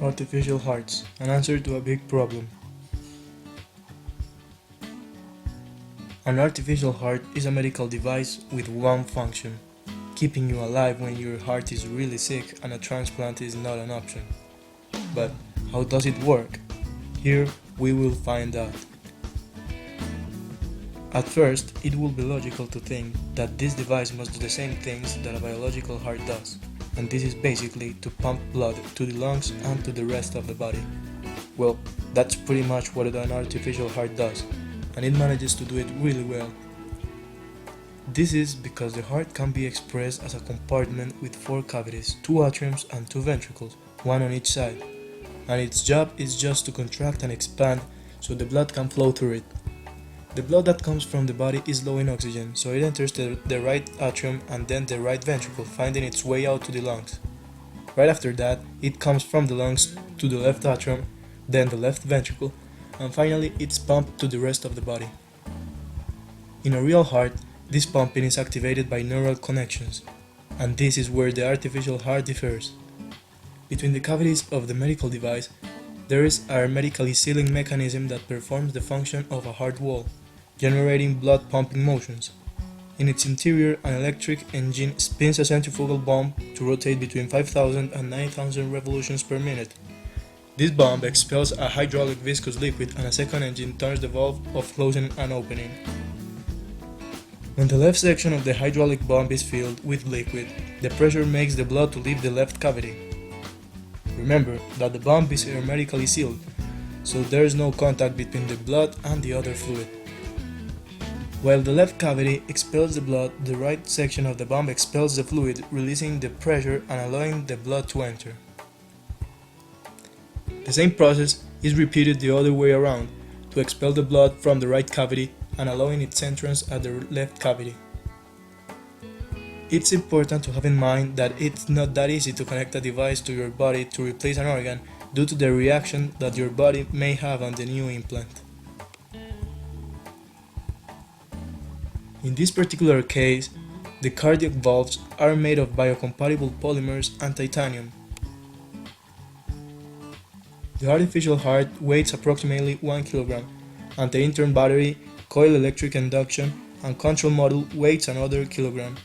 Artificial hearts, an answer to a big problem. An artificial heart is a medical device with one function, keeping you alive when your heart is really sick and a transplant is not an option. But how does it work? Here we will find out. At first, it will be logical to think that this device must do the same things that a biological heart does, and this is basically to pump blood to the lungs and to the rest of the body. Well, that's pretty much what an artificial heart does, and it manages to do it really well. This is because the heart can be expressed as a compartment with 4 cavities, 2 atriums and 2 ventricles, one on each side, and its job is just to contract and expand so the blood can flow through it. The blood that comes from the body is low in oxygen, so it enters the right atrium and then the right ventricle, finding its way out to the lungs. Right after that, it comes from the lungs to the left atrium, then the left ventricle, and finally it's pumped to the rest of the body. In a real heart, this pumping is activated by neural connections, and this is where the artificial heart differs. Between the cavities of the medical device, there is a hermetically sealing mechanism that performs the function of a heart wall, generating blood pumping motions. In its interior, an electric engine spins a centrifugal bomb to rotate between 5,000 and 9,000 revolutions per minute. This bomb expels a hydraulic viscous liquid and a second engine turns the valve of closing and opening. When the left section of the hydraulic bomb is filled with liquid, the pressure makes the blood to leave the left cavity. Remember that the bomb is hermetically sealed, so there is no contact between the blood and the other fluid. While the left cavity expels the blood, the right section of the bomb expels the fluid, releasing the pressure and allowing the blood to enter. The same process is repeated the other way around, to expel the blood from the right cavity and allowing its entrance at the left cavity. It's important to have in mind that it's not that easy to connect a device to your body to replace an organ due to the reaction that your body may have on the new implant. In this particular case, the cardiac valves are made of biocompatible polymers and titanium. The artificial heart weighs approximately 1 kg, and the internal battery, coil electric induction, and control module weighs another kilogram.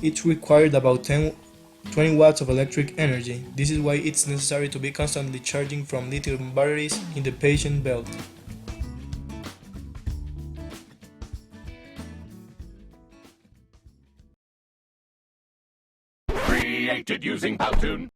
Each required about 20 watts of electric energy. This is why it's necessary to be constantly charging from lithium batteries in the patient belt. Created using Powtoon.